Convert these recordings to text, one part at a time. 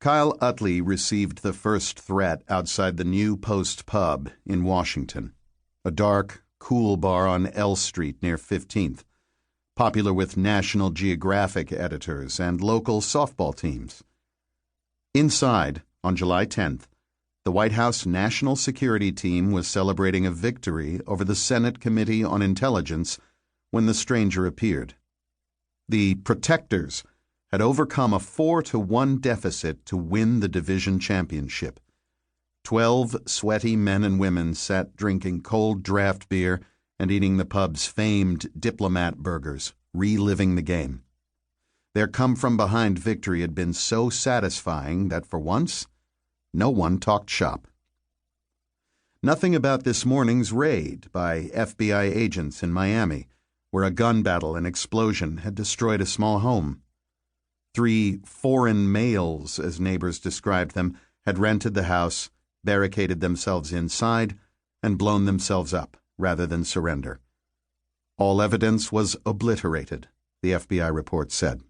Kyle Utley received the first threat outside the New Post Pub in Washington, a dark, cool bar on L Street near 15th, popular with National Geographic editors and local softball teams. Inside, on July 10th, the White House National Security Team was celebrating a victory over the Senate Committee on Intelligence when the stranger appeared. The protectors had overcome a 4-1 deficit to win the division championship. 12 sweaty men and women sat drinking cold draft beer and eating the pub's famed Diplomat burgers, reliving the game. Their come-from-behind victory had been so satisfying that for once, no one talked shop. Nothing about this morning's raid by FBI agents in Miami, where a gun battle and explosion had destroyed a small home. 3 foreign males, as neighbors described them, had rented the house, barricaded themselves inside, and blown themselves up rather than surrender. All evidence was obliterated, the FBI report said.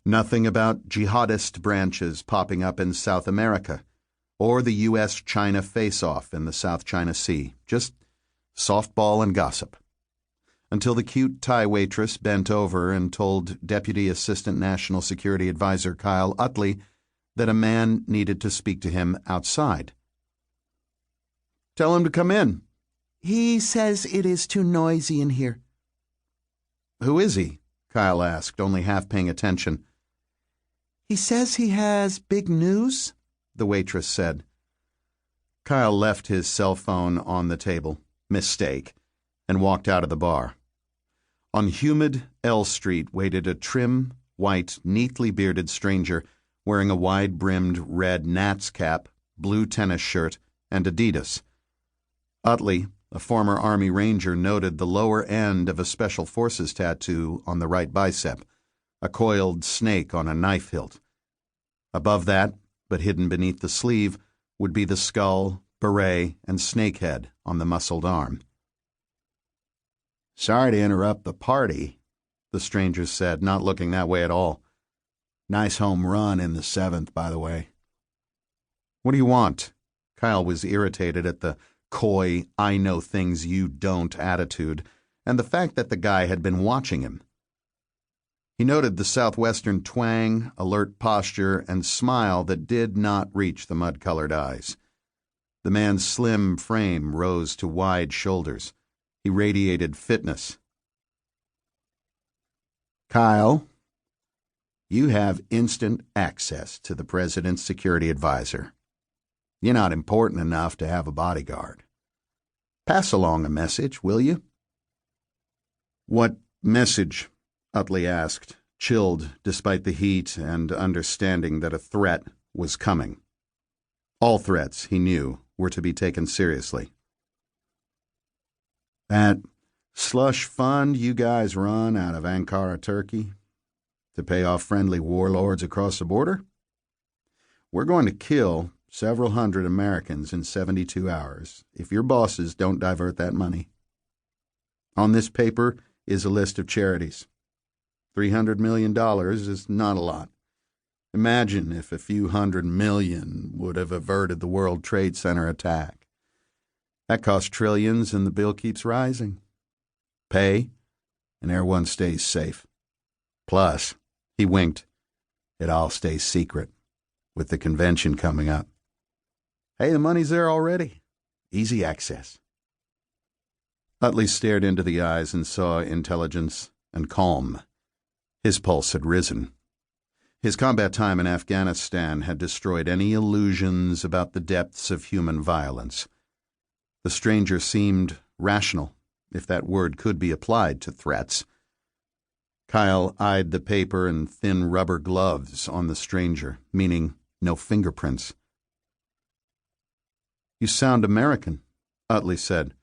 Nothing about jihadist branches popping up in South America or the U.S.-China face-off in the South China Sea, just softball and gossip. Until the cute Thai waitress bent over and told Deputy Assistant National Security Advisor Kyle Utley that a man needed to speak to him outside. "Tell him to come in." "He says it is too noisy in here." "Who is he?" Kyle asked, only half paying attention. "He says he has big news," the waitress said. Kyle left his cell phone on the table, mistake, and walked out of the bar. On humid L Street waited a trim, white, neatly bearded stranger wearing a wide-brimmed red Nats cap, blue tennis shirt, and Adidas. Utley, a former Army Ranger, noted the lower end of a Special Forces tattoo on the right bicep, a coiled snake on a knife hilt. Above that, but hidden beneath the sleeve, would be the skull, beret, and snakehead on the muscled arm. "Sorry to interrupt the party," the stranger said, not looking that way at all. "Nice home run in the 7th, by the way." "What do you want?" Kyle was irritated at the coy, I know things you don't attitude, and the fact that the guy had been watching him. He noted the southwestern twang, alert posture, and smile that did not reach the mud-colored eyes. The man's slim frame rose to wide shoulders. He radiated fitness. "Kyle, you have instant access to the President's security advisor. You're not important enough to have a bodyguard. Pass along a message, will you?" "What message?" Utley asked, chilled despite the heat and understanding that a threat was coming. All threats, he knew, were to be taken seriously. "That slush fund you guys run out of Ankara, Turkey, to pay off friendly warlords across the border? We're going to kill several hundred Americans in 72 hours if your bosses don't divert that money. On this paper is a list of charities. $300 million is not a lot. Imagine if a few $100 million would have averted the World Trade Center attack. That costs trillions and the bill keeps rising. Pay, and everyone stays safe. Plus," he winked, "it all stays secret, with the convention coming up. Hey, the money's there already. Easy access." Utley stared into the eyes and saw intelligence and calm. His pulse had risen. His combat time in Afghanistan had destroyed any illusions about the depths of human violence. The stranger seemed rational, if that word could be applied to threats. Kyle eyed the paper and thin rubber gloves on the stranger, meaning no fingerprints. "You sound American," Utley said.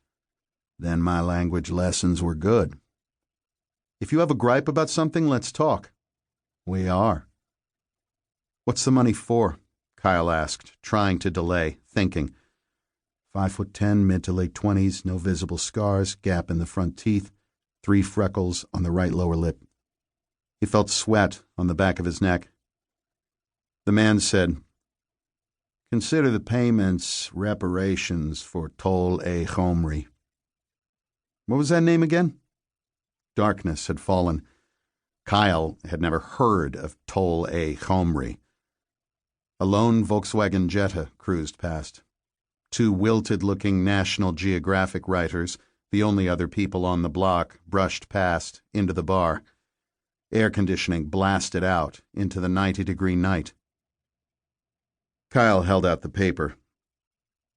"Then my language lessons were good." "If you have a gripe about something, let's talk." "We are." "What's the money for?" Kyle asked, trying to delay, thinking. 5'10", mid to late 20s, no visible scars, gap in the front teeth, 3 freckles on the right lower lip. He felt sweat on the back of his neck. The man said, "Consider the payments reparations for Tol-E-Chomri." What was that name again? Darkness had fallen. Kyle had never heard of Tol-E-Chomri. A lone Volkswagen Jetta cruised past. Two wilted-looking National Geographic writers, the only other people on the block, brushed past into the bar. Air conditioning blasted out into the 90-degree night. Kyle held out the paper.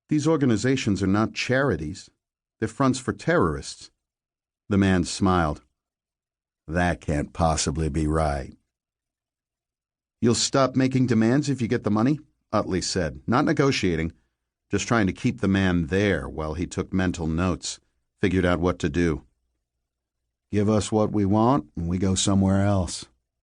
"These organizations are not charities. They're fronts for terrorists." The man smiled. "That can't possibly be right." "You'll stop making demands if you get the money?" Utley said, not negotiating, just trying to keep the man there while he took mental notes, figured out what to do. "Give us what we want and we go somewhere else."